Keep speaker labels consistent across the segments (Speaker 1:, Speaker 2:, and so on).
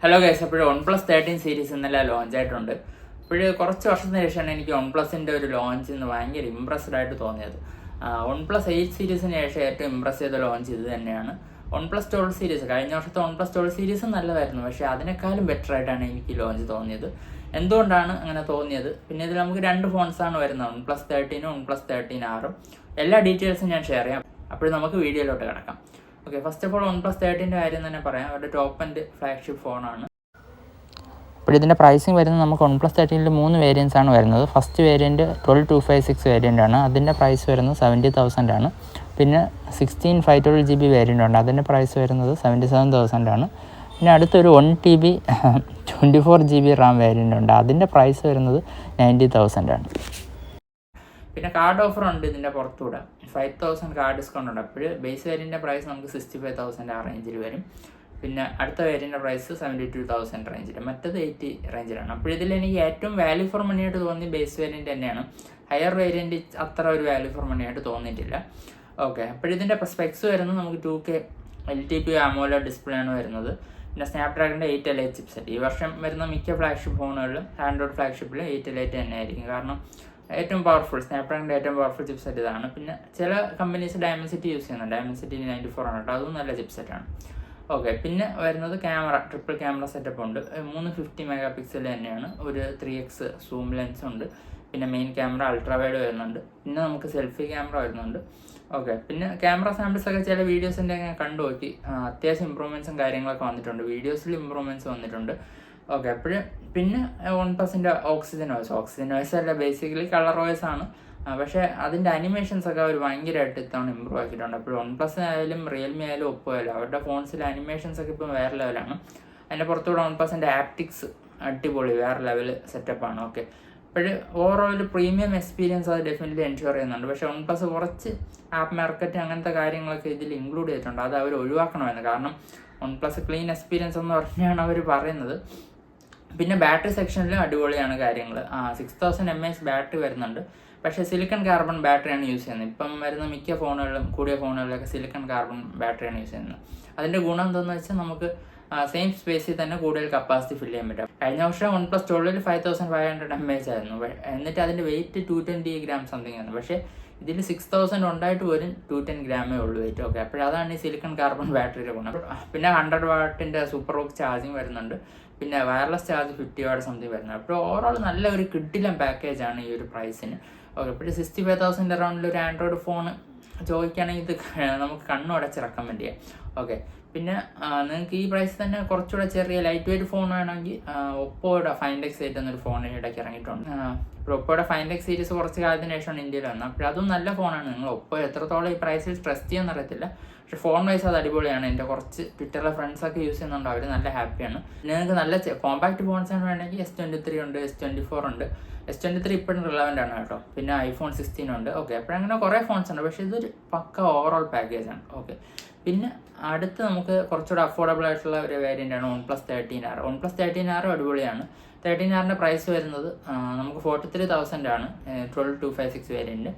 Speaker 1: Hello guys, അപ്പോൾ OnePlus 13 series ഇന്നലെ launch ആയിട്ടുണ്ട്. അപ്പോൾ കുറച്ച് വർഷത്തിന് ശേഷമാണ് എനിക്ക് OnePlusന്റെ ഒരു ലോഞ്ച് എന്ന് ഭയങ്കര ഇമ്പ്രസ്ഡ് ആയിട്ട് തോന്നിയത്. OnePlus 8 സീരീസിന് ശേഷം ഏറ്റവും ഇമ്പ്രസ് ചെയ്ത ലോഞ്ച് ഇത് തന്നെയാണ്. OnePlus 12 സീരീസ് കഴിഞ്ഞ വർഷത്തെ OnePlus 12 സീരീസും നല്ലതായിരുന്നു, പക്ഷേ അതിനേക്കാളും ബെറ്റർ ആയിട്ടാണ് എനിക്ക് ലോഞ്ച് തോന്നിയത്. എന്തുകൊണ്ടാണ് അങ്ങനെ തോന്നിയത്? പിന്നെ ഇതിൽ നമുക്ക് രണ്ട് ഫോൺസാണ് വരുന്നത്, OnePlus 13ഉം OnePlus 13R. എല്ലാ ഡീറ്റെയിൽസും ഞാൻ ഷെയർ ചെയ്യാം. അപ്പോൾ നമുക്ക് വീഡിയോയിലോട്ട് കിടക്കാം. Okay, first of all OnePlus 13ൻ്റെ കാര്യം തന്നെ പറയാം. അവരുടെ ടോപ്പ് ആൻഡ് ഫ്ലാഗ്ഷിപ്പ് ഫോണാണ്. അപ്പോൾ ഇതിൻ്റെ പ്രൈസിങ് വരുന്നത് നമുക്ക് OnePlus 13ൽ 3 വേരിയൻസ് ആണ് വരുന്നത്. ഫസ്റ്റ് വേരിയൻറ്റ് 12256 വേരിയൻ്റ് ആണ്, അതിൻ്റെ പ്രൈസ് വരുന്നത് 70,000 ആണ്. പിന്നെ 16/512GB വേരിയൻ്റ് ഉണ്ട്, അതിൻ്റെ പ്രൈസ് വരുന്നത് 77,000 ആണ്. പിന്നെ അടുത്തൊരു 1TB 24GB റാം വേരിയൻ്റ് ഉണ്ട്, അതിൻ്റെ പ്രൈസ് വരുന്നത് 90,000 ആണ്. പിന്നെ കാർഡ് ഓഫർ ഉണ്ട് ഇതിൻ്റെ പുറത്തുകൂടെ, 5,000 കാർഡ് ഡിസ്കൗണ്ട് ഉണ്ട്. അപ്പോൾ ബേസ് വേരിയൻ്റെ പ്രൈസ് നമുക്ക് 65,000 ആ റേഞ്ചിൽ വരും. പിന്നെ അടുത്ത വേരിയൻ്റെ പ്രൈസ് 72,000 റേഞ്ചിൽ, മറ്റത് 80 റേഞ്ചിലാണ്. അപ്പോൾ ഇതിൽ എനിക്ക് ഏറ്റവും വാല്യൂ ഫോർ മണി ആയിട്ട് തോന്നി ബേസ് വേരിയൻ്റ് തന്നെയാണ്. ഹയർ വേരിയൻ്റ് അത്ര ഒരു വാല്യൂ ഫോർ മണി ആയിട്ട് തോന്നിയിട്ടില്ല. ഓക്കെ, അപ്പോഴിതിൻ്റെ സ്പെക്സ് വരുന്നത് നമുക്ക് 2K LTP AMOLED ഡിസ്പ്ലേ ആണ് വരുന്നത്. പിന്നെ സ്നാപ്ഡ്രാഗണിൻ്റെ 8L8 ചിപ്സെറ്റ്. ഈ വർഷം വരുന്ന മിക്ക ഫ്ലാഗ്ഷിപ്പ് ഫോണുകളിലും ആൻഡ്രോയിഡ് ഫ്ലാഗ്ഷിപ്പിൽ 8L8 തന്നെ ആയിരിക്കും, കാരണം ഏറ്റവും പവർഫുൾ സ്നാപ്ഡ്രാഗണിൻ്റെ ഏറ്റവും പവർഫുൾ ചിപ്സെറ്റ് ഇതാണ്. പിന്നെ ചില കമ്പനീസ് ഡയമൻസിറ്റി യൂസ് ചെയ്യുന്നുണ്ട്, ഡയമൻസിറ്റി 94 ആണ് കേട്ടോ, അതും നല്ല ചിപ്സെറ്റാണ്. ഓക്കെ, പിന്നെ വരുന്നത് ക്യാമറ, ട്രിപ്പിൾ ക്യാമറ സെറ്റപ്പ് ഉണ്ട്. 350 മെഗാ പിക്സൽ തന്നെയാണ്, ഒരു 3x സൂം ലെൻസ് ഉണ്ട്. പിന്നെ മെയിൻ ക്യാമറ അൾട്രാ വൈഡ് വരുന്നുണ്ട്. പിന്നെ നമുക്ക് സെൽഫി ക്യാമറ വരുന്നുണ്ട്. ഓക്കെ, പിന്നെ ക്യാമറ സാമ്പിൾസ് ഒക്കെ ചില വീഡിയോസിൻ്റെ ഞാൻ കണ്ടു നോക്കി, അത്യാവശ്യം ഇമ്പ്രൂവ്മെൻറ്റ്സും കാര്യങ്ങളൊക്കെ വന്നിട്ടുണ്ട്, വീഡിയോസിൽ ഇമ്പ്രൂവ്മെൻറ്റ്സ് വന്നിട്ടുണ്ട്. ഓക്കെ, അപ്പോൾ പിന്നെ OnePlusൻ്റെ ഓക്സിജൻ വോയിസ് അല്ല, ബേസിക്കലി കളർ വോയിസ് ആണ്. പക്ഷേ അതിൻ്റെ അനിമേഷൻസ് ഒക്കെ അവർ ഭയങ്കരമായിട്ട് ഇത്തവണ ഇമ്പ്രൂവ് ആക്കിയിട്ടുണ്ട്. അപ്പോൾ OnePlus ആയാലും റിയൽമി ആയാലും ഒപ്പോ ആയാലും അവരുടെ ഫോൺസിലെ അനിമേഷൻസ് ഒക്കെ ഇപ്പം വേറെ ലെവലാണ്. അതിൻ്റെ പുറത്തുകൂടെ OnePlusൻ്റെ ആപ്റ്റിക്സ് അടിപൊളി വേറെ ലെവൽ സെറ്റപ്പാണ്. ഓക്കെ, അപ്പോൾ ഓവറോൾ പ്രീമിയം എക്സ്പീരിയൻസ് അത് ഡെഫിനറ്റ്ലി എൻഷുർ ചെയ്യുന്നുണ്ട്. പക്ഷേ OnePlus കുറച്ച് ആപ്പ് മാർക്കറ്റ് അങ്ങനത്തെ കാര്യങ്ങളൊക്കെ ഇതിൽ ഇൻക്ലൂഡ് ചെയ്തിട്ടുണ്ട്, അത് അവർ ഒഴിവാക്കണമെന്ന്. കാരണം OnePlus ക്ലീൻ എക്സ്പീരിയൻസ് എന്ന് പറഞ്ഞാണ് അവർ പറയുന്നത്. പിന്നെ ബാറ്ററി സെക്ഷനിലും അടിപൊളിയാണ് കാര്യങ്ങൾ. 6000 mAh ബാറ്ററി വരുന്നുണ്ട്, പക്ഷേ സിലിക്കൺ കാർബൺ ബാറ്ററിയാണ് യൂസ് ചെയ്യുന്നത്. ഇപ്പം വരുന്ന മിക്ക ഫോണുകളിലും, കൂടിയ ഫോണുകളിലൊക്കെ സിലിക്കൺ കാർബൺ ബാറ്ററിയാണ് യൂസ് ചെയ്യുന്നത്. അതിൻ്റെ ഗുണം എന്താണെന്ന് വെച്ചാൽ നമുക്ക് സെയിം സ്പേസിൽ തന്നെ കൂടുതൽ കപ്പാസിറ്റി ഫില്ല് ചെയ്യാൻ പറ്റും. കഴിഞ്ഞ വർഷം OnePlus 12ൽ 5500 mAh ആയിരുന്നു, എന്നിട്ട് അതിൻ്റെ വെയിറ്റ് 220 gram സംതിങ് ആണ്. പക്ഷേ ഇതിൽ 6000 ഉണ്ടായിട്ട് പോലും 210 ഗ്രാമേ ഉള്ളൂ വെയിറ്റ്. ഓക്കെ, അപ്പോഴതാണ് ഈ സിലിക്കൺ കാർബൺ ബാറ്ററിയുടെ ഗുണം. പിന്നെ 100 വാട്ടിൻ്റെ സൂപ്പർ വോക്ക് ചാർജിങ് വരുന്നുണ്ട്. പിന്നെ വയർലെസ് ചാർജ് 50 വാട്ട് സംതിങ് വരുന്നത്. അപ്പോൾ ഓവറോൾ നല്ല ഒരു കിഡിലൻ പാക്കേജാണ് ഈ ഒരു പ്രൈസിന്. ഓക്കെ, ഇപ്പോൾ 65,000 അറൗണ്ടിൽ ഒരു ആൻഡ്രോയിഡ് ഫോൺ ചോദിക്കുകയാണെങ്കിൽ ഇത് നമുക്ക് കണ്ണുടച്ച് റെക്കമെൻഡ് ചെയ്യാം. ഓക്കെ, പിന്നെ നിങ്ങൾക്ക് ഈ പ്രൈസ് തന്നെ കുറച്ചുകൂടെ ചെറിയ ലൈറ്റ് വെയിറ്റ് ഫോൺ വേണമെങ്കിൽ ഒപ്പോയുടെ Find X8 എന്നൊരു ഫോൺ ഇടയ്ക്ക് ഇറങ്ങിയിട്ടുണ്ട്. ഇപ്പോൾ ഒപ്പോയുടെ Find X സീരീസ് കുറച്ച് കാലത്തിന് ശേഷമാണ് ഇന്ത്യയിൽ വന്നത്. അപ്പോൾ അതും നല്ല ഫോണാണ്. നിങ്ങൾ ഒപ്പോ എത്രത്തോളം ഈ പ്രൈസിൽ ട്രസ്റ്റ് ചെയ്യാമെന്ന് അറിയത്തില്ല, പക്ഷേ ഫോൺ വൈസ് അത് അടിപൊളിയാണ്. എൻ്റെ കുറച്ച് ട്വിറ്ററിലെ ഫ്രണ്ട്സൊക്കെ യൂസ് ചെയ്യുന്നുണ്ട്, അവർ നല്ല ഹാപ്പിയാണ്. നിങ്ങൾക്ക് നല്ല കോമ്പാക്ട് ഫോൺസാണ് വേണമെങ്കിൽ S23 ഉണ്ട്, S24 ഉണ്ട്. S23 ഇപ്പോഴും റിലവൻ്റ് ആണ് കേട്ടോ. പിന്നെ iPhone 16 ഉണ്ട്. ഓക്കെ, അപ്പോഴങ്ങനെ കുറേ ഫോൺസ് ഉണ്ട്, പക്ഷേ ഇതൊരു പക്ക ഓവറോൾ പാക്കേജാണ്. ഓക്കെ, പിന്നെ അടുത്ത് നമുക്ക് കുറച്ചുകൂടെ അഫോർഡബിൾ ആയിട്ടുള്ള ഒരു വേരിയൻ്റാണ് OnePlus 13R. OnePlus 13R അടിപൊളിയാണ്. 13Rൻ്റെ പ്രൈസ് വരുന്നത് നമുക്ക് 43,000 ആണ്, 12256 വേരിയൻറ്റ്.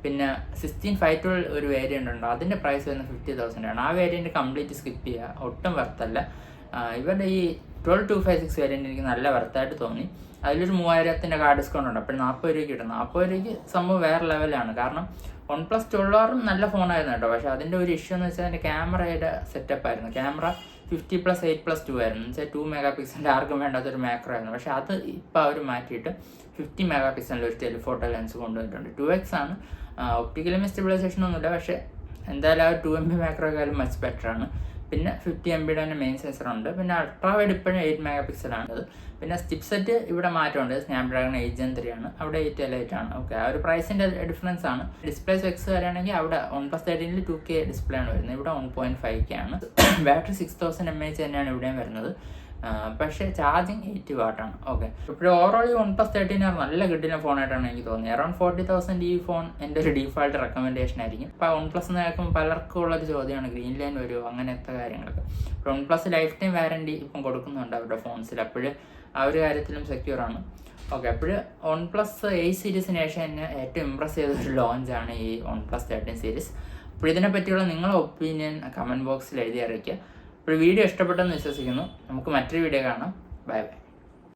Speaker 1: പിന്നെ 16/512 ഒരു വേരിയൻ്റ് ഉണ്ട്, അതിൻ്റെ പ്രൈസ് വരുന്നത് 50,000 ആണ്. ആ വേരിയൻറ്റ് കംപ്ലീറ്റ് സ്കിപ്പ് ചെയ്യുക, ഒട്ടും വെർത്തല്ല. ഇവരുടെ ഈ 12256 വേരിയൻറ്റ് എനിക്ക് നല്ല വെർത്തായിട്ട് തോന്നി. അതിലൊരു 3000 കാർഡ് ഡിസ്കൗണ്ട് ഉണ്ട്, അപ്പോൾ 40 രൂപയ്ക്ക് കിട്ടും. 40 രൂപയ്ക്ക് സംഭവം വേറെ ലെവലാണ്. കാരണം OnePlus 12R നല്ല ഫോണായിരുന്നു കേട്ടോ, പക്ഷേ അതിൻ്റെ ഒരു ഇഷ്യൂ എന്ന് വെച്ചാൽ അതിൻ്റെ ക്യാമറയുടെ സെറ്റപ്പ് ആയിരുന്നു. ക്യാമറ 50+8+2 ആയിരുന്നു, വെച്ചാൽ 2 മെഗാ പിക്സലിൻ്റെ ആർക്കും വേണ്ടാത്തൊരു മാക്രോ ആയിരുന്നു. പക്ഷേ അത് ഇപ്പോൾ അവർ മാറ്റിയിട്ട് 50 മെഗാ പിക്സലിൻ്റെ ഒരു ടെലിഫോട്ടോ ലെൻസ് കൊണ്ടുവന്നിട്ടുണ്ട്. 2x ആണ്, ഒപ്റ്റിക്കലും സ്റ്റെബിലൈസേഷൻ ഒന്നുമില്ല, പക്ഷേ എന്തായാലും ആ 2MP മാക്രോ ആയാലും മച്ച് ബെറ്റർ ആണ്. പിന്നെ 50MP തന്നെ മെയിൻ സെൻസർ ഉണ്ട്. പിന്നെ അൾട്രാ വൈഡ് ഇപ്പോഴും 8 മെഗാ പിക്സലാണ്. പിന്നെ ചിപ്സെറ്റ് ഇവിടെ മാറ്റമുണ്ട്, സ്നാപ്ഡ്രാഗൺ 8 Gen 3 ആണ്, അവിടെ 8L8 ആണ്. ഓക്കെ, ആ ഒരു പ്രൈസിൻ്റെ ഡിഫറൻസ് ആണ്. ഡിസ്പ്ലേ സ്പെക്സ് വരികയാണെങ്കിൽ അവിടെ OnePlus 13ൽ 2K ഡിസ്പ്ലേ ആണ് വരുന്നത്, ഇവിടെ 1.5K ആണ്. ബാറ്ററി 6000 mAh തന്നെയാണ് ഇവിടെയും വരുന്നത്, പക്ഷേ ചാർജിങ് 80 വാട്ടാണ്. ഓക്കെ, ഇപ്പോൾ ഓവറോൾ OnePlus 13R നല്ല കിട്ടുന്ന ഫോണായിട്ടാണ് എനിക്ക് തോന്നിയത്. അറൗണ്ട് 40,000 ഈ ഫോൺ എൻ്റെ ഒരു ഡീഫാൾട്ട് റെക്കമെൻഡേഷൻ ആയിരിക്കും. ഇപ്പോൾ OnePlus എന്ന് കേൾക്കുമ്പോൾ പലർക്കും ഉള്ളൊരു ചോദ്യമാണ്, ഗ്രീൻ ലൈൻ വരുമോ അങ്ങനത്തെ കാര്യങ്ങളൊക്കെ. ഇപ്പോൾ OnePlus ലൈഫ് ടൈം വാറണ്ടി ഇപ്പം കൊടുക്കുന്നുണ്ട് അവരുടെ ഫോൺസിൽ, അപ്പോൾ ആ ഒരു കാര്യത്തിലും സെക്യൂർ ആണ്. ഓക്കെ, അപ്പോൾ OnePlus 8 സീരീസിന് ശേഷം എന്നെ ഏറ്റവും ഇമ്പ്രസ് ചെയ്ത ഒരു ലോഞ്ചാണ് ഈ OnePlus 13 സീരീസ്. അപ്പോൾ ഇതിനെപ്പറ്റിയുള്ള നിങ്ങളുടെ ഒപ്പീനിയൻ കമൻറ്റ് ബോക്സിൽ എഴുതി അറിയിക്കുക. ഇപ്പോൾ വീഡിയോ ഇഷ്ടപ്പെട്ടെന്ന് വിശ്വസിക്കുന്നു. നമുക്ക് മറ്റൊരു വീഡിയോ കാണാം. Bye bye.